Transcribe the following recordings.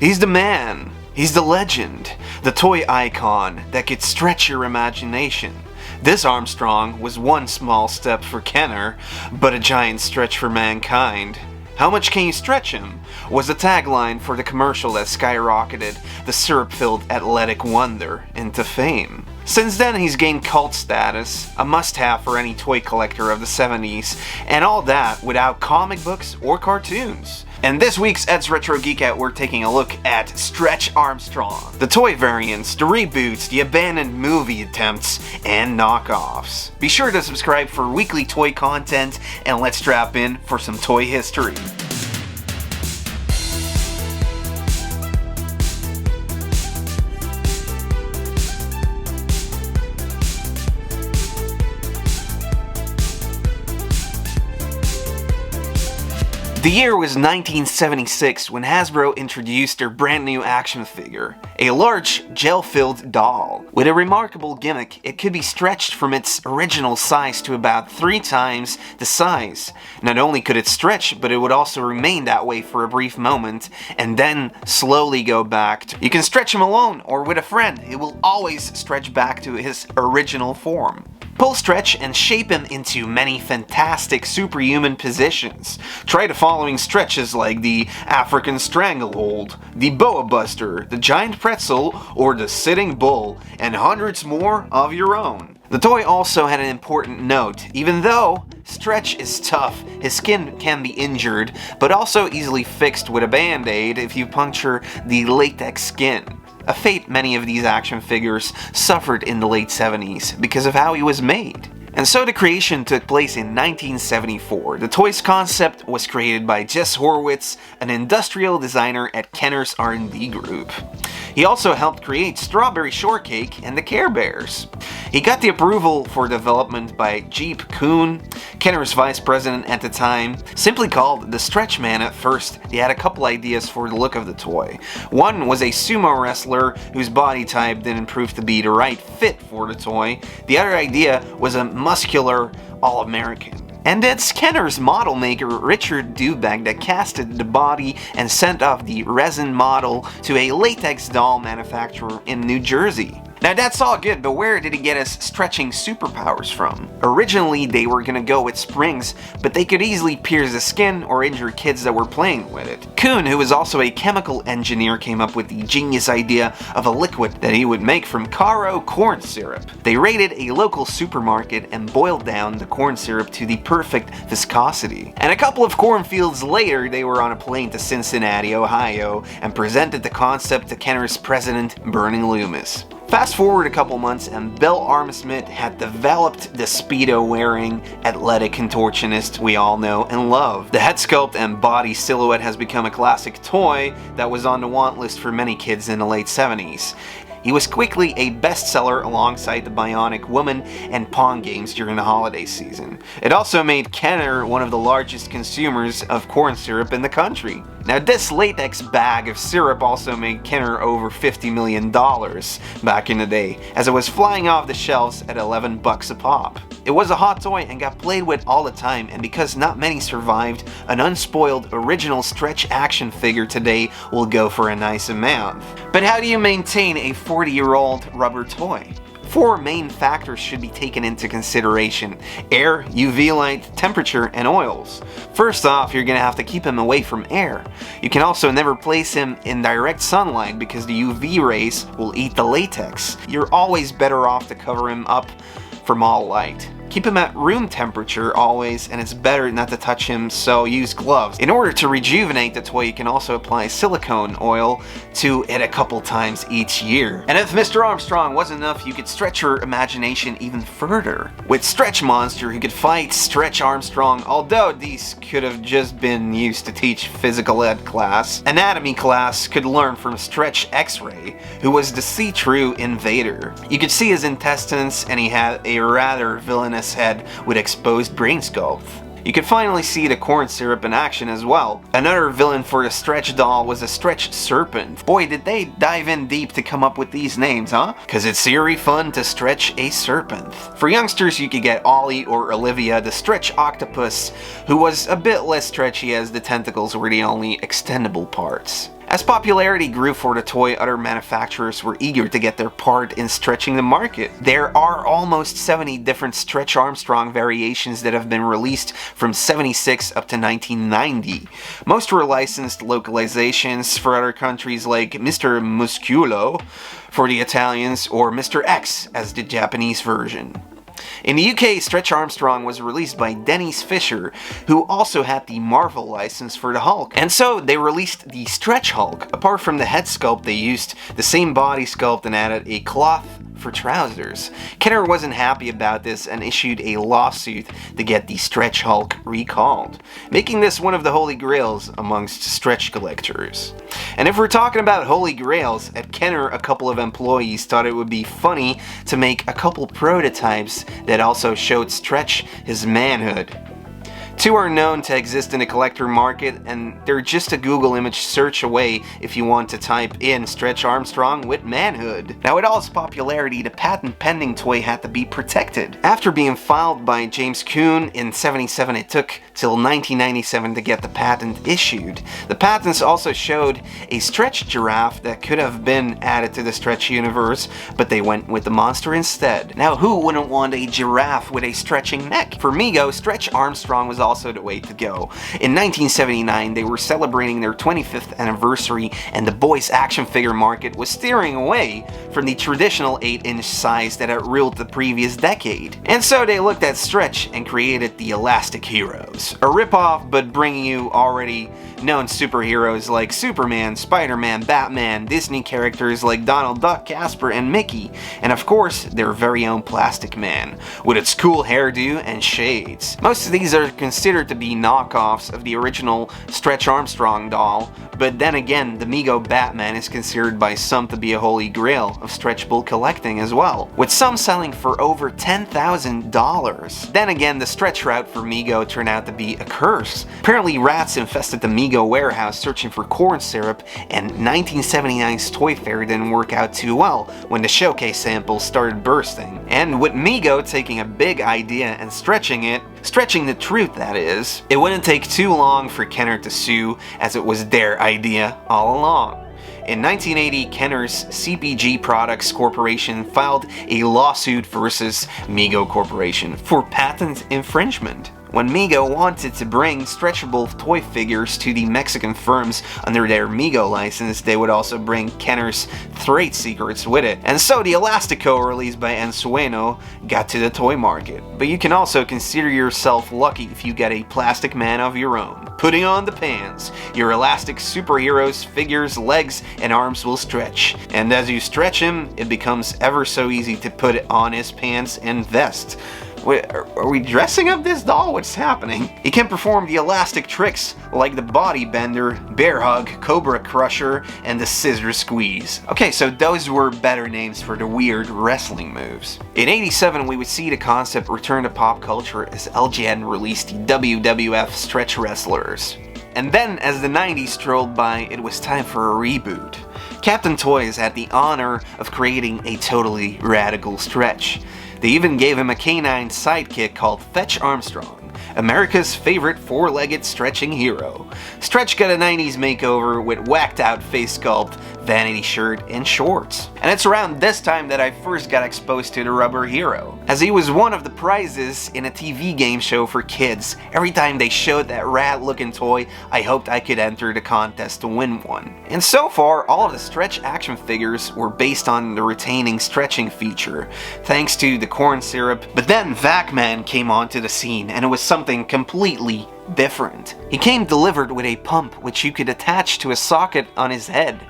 He's the man, he's the legend, the toy icon that could stretch your imagination. This Armstrong was one small step for Kenner, but a giant stretch for mankind. How much can you stretch him? Was the tagline for the commercial that skyrocketed the syrup-filled athletic wonder into fame. Since then, he's gained cult status, a must-have for any toy collector of the 70s, and all that without comic books or cartoons. In this week's Ed's Retro Geek Out, we're taking a look at Stretch Armstrong, the toy variants, the reboots, the abandoned movie attempts, and knockoffs. Be sure to subscribe for weekly toy content, and let's strap in for some toy history. The year was 1976 when Hasbro introduced their brand new action figure, a large gel-filled doll. With a remarkable gimmick, it could be stretched from its original size to about 3 times the size. Not only could it stretch, but it would also remain that way for a brief moment, and then slowly go back to... You can stretch him alone or with a friend, it will always stretch back to his original form. Pull, stretch, and shape him into many fantastic superhuman positions. Try the following stretches like the African Stranglehold, the Boa Buster, the Giant Pretzel, or the Sitting Bull, and hundreds more of your own. The toy also had an important note. Even though Stretch is tough, his skin can be injured, but also easily fixed with a band-aid if you puncture the latex skin. A fate many of these action figures suffered in the late 70s because of how he was made. And so the creation took place in 1974. The toy's concept was created by Jess Horwitz, an industrial designer at Kenner's R&D group. He also helped create Strawberry Shortcake and the Care Bears. He got the approval for development by Jeep Kuhn, Kenner's vice president at the time. Simply called the Stretch Man at first, they had a couple ideas for the look of the toy. One was a sumo wrestler whose body type didn't prove to be the right fit for the toy. The other idea was a muscular All-American. And it's Kenner's model maker Richard Dubag that casted the body and sent off the resin model to a latex doll manufacturer in New Jersey. Now that's all good, but where did he get his stretching superpowers from? Originally they were gonna go with springs, but they could easily pierce the skin or injure kids that were playing with it. Kuhn, who was also a chemical engineer, came up with the genius idea of a liquid that he would make from Caro corn syrup. They raided a local supermarket and boiled down the corn syrup to the perfect viscosity. And a couple of cornfields later, they were on a plane to Cincinnati, Ohio, and presented the concept to Kenner's president, Bernie Loomis. Fast forward a couple months and Bill Armstrong had developed the Speedo-wearing athletic contortionist we all know and love. The head sculpt and body silhouette has become a classic toy that was on the want list for many kids in the late 70s. He was quickly a bestseller alongside the Bionic Woman and Pong games during the holiday season. It also made Kenner one of the largest consumers of corn syrup in the country. Now this latex bag of syrup also made Kenner over $50 million back in the day, as it was flying off the shelves at $11 a pop. It was a hot toy and got played with all the time, and because not many survived, an unspoiled original Stretch action figure today will go for a nice amount. But how do you maintain a 40-year-old rubber toy? 4 main factors should be taken into consideration: air, UV light, temperature, and oils. First off, you're gonna have to keep him away from air. You can also never place him in direct sunlight because the UV rays will eat the latex. You're always better off to cover him up from all light. Keep him at room temperature always, and it's better not to touch him, so use gloves. In order to rejuvenate the toy, you can also apply silicone oil to it a couple times each year. And if Mr. Armstrong wasn't enough, you could stretch your imagination even further. With Stretch Monster, who could fight Stretch Armstrong, although these could have just been used to teach physical ed class. Anatomy class could learn from Stretch X-Ray, who was the see-through invader. You could see his intestines, and he had a rather villainous head with exposed brain sculpt. You could finally see the corn syrup in action as well. Another villain for the Stretch doll was a Stretch Serpent. Boy, did they dive in deep to come up with these names, huh? Cause it's eerie fun to stretch a serpent. For youngsters, you could get Ollie or Olivia, the Stretch Octopus, who was a bit less stretchy as the tentacles were the only extendable parts. As popularity grew for the toy, other manufacturers were eager to get their part in stretching the market. There are almost 70 different Stretch Armstrong variations that have been released from 76 up to 1990. Most were licensed localizations for other countries like Mr. Musculo for the Italians or Mr. X as the Japanese version. In the UK, Stretch Armstrong was released by Denys Fisher, who also had the Marvel license for the Hulk. And so they released the Stretch Hulk. Apart from the head sculpt, they used the same body sculpt and added a cloth for trousers. Kenner wasn't happy about this and issued a lawsuit to get the Stretch Hulk recalled, making this one of the holy grails amongst stretch collectors. And if we're talking about holy grails, at Kenner a couple of employees thought it would be funny to make a couple prototypes that also showed Stretch his manhood. Two are known to exist in the collector market, and they're just a Google image search away if you want to type in Stretch Armstrong with manhood. Now, with all its popularity, the patent pending toy had to be protected. After being filed by James Kuhn in '77, it took till 1997 to get the patent issued. The patents also showed a Stretch giraffe that could have been added to the Stretch universe, but they went with the monster instead. Now, who wouldn't want a giraffe with a stretching neck? For Mego, Stretch Armstrong was also the way to go. In 1979, they were celebrating their 25th anniversary, and the boys' action figure market was steering away from the traditional 8-inch size that had ruled the previous decade. And so they looked at Stretch and created the Elastic Heroes, a ripoff but bringing you already known superheroes like Superman, Spider-Man, Batman, Disney characters like Donald Duck, Casper, and Mickey, and of course their very own Plastic Man, with its cool hairdo and shades. Most of these are considered to be knockoffs of the original Stretch Armstrong doll, but then again, the Mego Batman is considered by some to be a holy grail of stretchable collecting as well, with some selling for over $10,000. Then again, the stretch route for Mego turned out to be a curse. Apparently rats infested the Mego warehouse searching for corn syrup, and 1979's Toy Fair didn't work out too well when the showcase samples started bursting. And with Mego taking a big idea and stretching the truth that is, it wouldn't take too long for Kenner to sue, as it was their idea all along. In 1980, Kenner's CPG Products Corporation filed a lawsuit versus Mego Corporation for patent infringement. When Mego wanted to bring stretchable toy figures to the Mexican firms under their Mego license, they would also bring Kenner's trade secrets with it. And so the Elastico released by Ensueno got to the toy market. But you can also consider yourself lucky if you get a Plastic Man of your own. Putting on the pants, your elastic superhero's figure's legs and arms will stretch. And as you stretch him, it becomes ever so easy to put on his pants and vest. Wait, are we dressing up this doll? What's happening? He can perform the elastic tricks like the body bender, bear hug, cobra crusher, and the scissor squeeze. Okay, so those were better names for the weird wrestling moves. In '87, we would see the concept return to pop culture as LJN released the WWF Stretch Wrestlers. And then, as the 90s strolled by, it was time for a reboot. Captain Toys had the honor of creating a totally radical Stretch. They even gave him a canine sidekick called Fetch Armstrong, America's favorite four-legged stretching hero. Stretch got a 90s makeover with whacked out face sculpt, vanity shirt, and shorts. And it's around this time that I first got exposed to the rubber hero, as he was one of the prizes in a TV game show for kids. Every time they showed that rad-looking toy, I hoped I could enter the contest to win one. And so far, all of the Stretch action figures were based on the retaining stretching feature, thanks to the corn syrup. But then Vac-Man came onto the scene, and it was something completely different. He came delivered with a pump which you could attach to a socket on his head.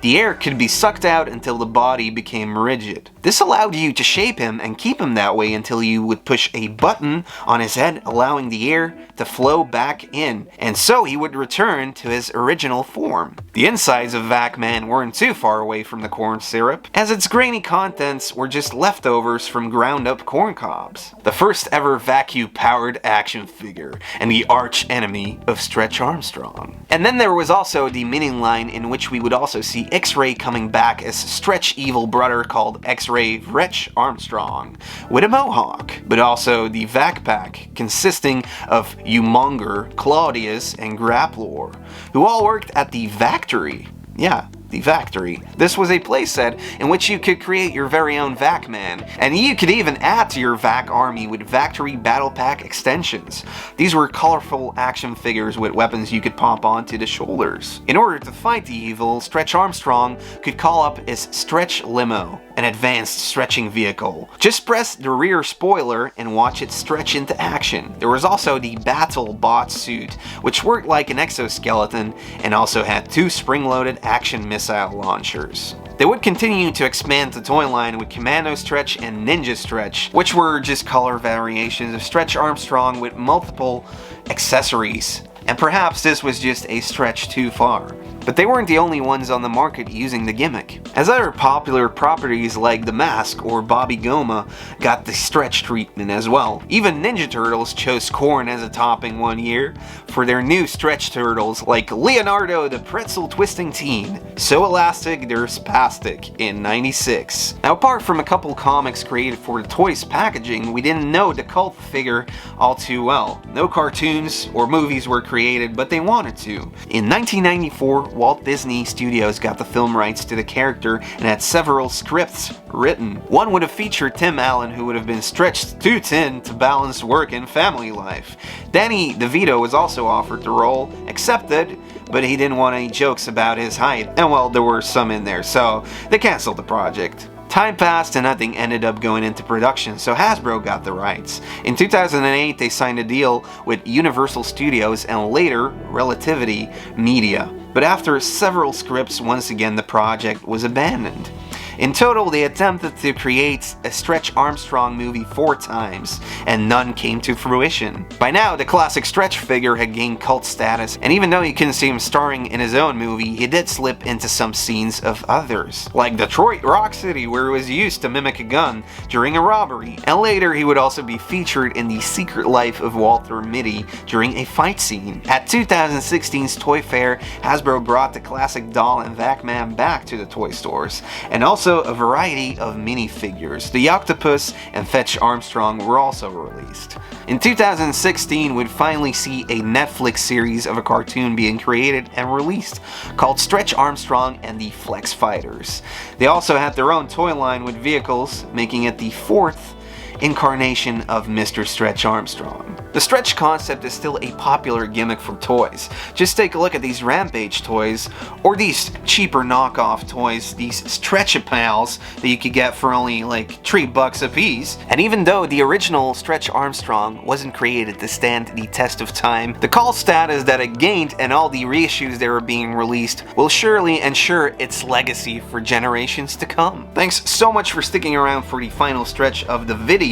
The air could be sucked out until the body became rigid. This allowed you to shape him and keep him that way until you would push a button on his head, allowing the air to flow back in, and so he would return to his original form. The insides of Vac-Man weren't too far away from the corn syrup, as its grainy contents were just leftovers from ground-up corn cobs. The first ever vacuum-powered action figure, and the arch enemy of Stretch Armstrong. And then there was also the mini line, in which we would also see X-Ray coming back as Stretch evil brother called X-Ray Wretch Armstrong, with a mohawk, but also the Vac Pack, consisting of Humonger, Claudius, and Grapplor, who all worked at the Vactory. Yeah, the factory. This was a playset in which you could create your very own Vac Man, and you could even add to your Vac army with Factory Battle Pack extensions. These were colorful action figures with weapons you could pop onto the shoulders. In order to fight the evil, Stretch Armstrong could call up his Stretch Limo, an advanced stretching vehicle. Just press the rear spoiler and watch it stretch into action. There was also the Battle Bot suit, which worked like an exoskeleton and also had 2 spring-loaded action missile launchers. They would continue to expand the toy line with Commando Stretch and Ninja Stretch, which were just color variations of Stretch Armstrong with multiple accessories. And perhaps this was just a stretch too far. But they weren't the only ones on the market using the gimmick, as other popular properties like The Mask or Bobby Goma got the stretch treatment as well. Even Ninja Turtles chose corn as a topping one year for their new stretch turtles like Leonardo the Pretzel Twisting Teen, So Elastic They're Spastic in '96. Now, apart from a couple comics created for the toys packaging, we didn't know the cult figure all too well. No cartoons or movies were created, but they wanted to. In 1994, Walt Disney Studios got the film rights to the character and had several scripts written. One would have featured Tim Allen, who would have been stretched too thin to balance work and family life. Danny DeVito was also offered the role, accepted, but he didn't want any jokes about his height, and well, there were some in there, so they canceled the project. Time passed and nothing ended up going into production, so Hasbro got the rights. In 2008, they signed a deal with Universal Studios and later Relativity Media. But after several scripts, once again the project was abandoned. In total, they attempted to create a Stretch Armstrong movie 4 times, and none came to fruition. By now, the classic Stretch figure had gained cult status, and even though you couldn't see him starring in his own movie, he did slip into some scenes of others, like Detroit Rock City, where he was used to mimic a gun during a robbery, and later he would also be featured in The Secret Life of Walter Mitty during a fight scene. At 2016's Toy Fair, Hasbro brought the classic doll and Vac-Man back to the toy stores, and also a variety of minifigures. The Octopus and Fetch Armstrong were also released. In 2016, we'd finally see a Netflix series of a cartoon being created and released called Stretch Armstrong and the Flex Fighters. They also had their own toy line with vehicles, making it the 4th incarnation of Mr. Stretch Armstrong. The stretch concept is still a popular gimmick for toys. Just take a look at these Rampage toys, or these cheaper knockoff toys, these Stretch-a-Pals that you could get for only like $3 a piece. And even though the original Stretch Armstrong wasn't created to stand the test of time, the cult status that it gained and all the reissues that were being released will surely ensure its legacy for generations to come. Thanks so much for sticking around for the final stretch of the video.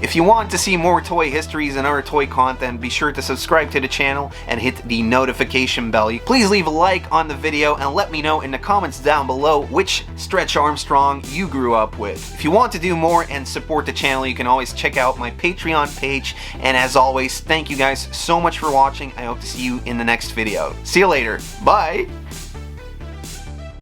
If you want to see more toy histories and other toy content, be sure to subscribe to the channel and hit the notification bell. Please leave a like on the video and let me know in the comments down below which Stretch Armstrong you grew up with. If you want to do more and support the channel, you can always check out my Patreon page, and as always, thank you guys so much for watching. I hope to see you in the next video. See you later. Bye!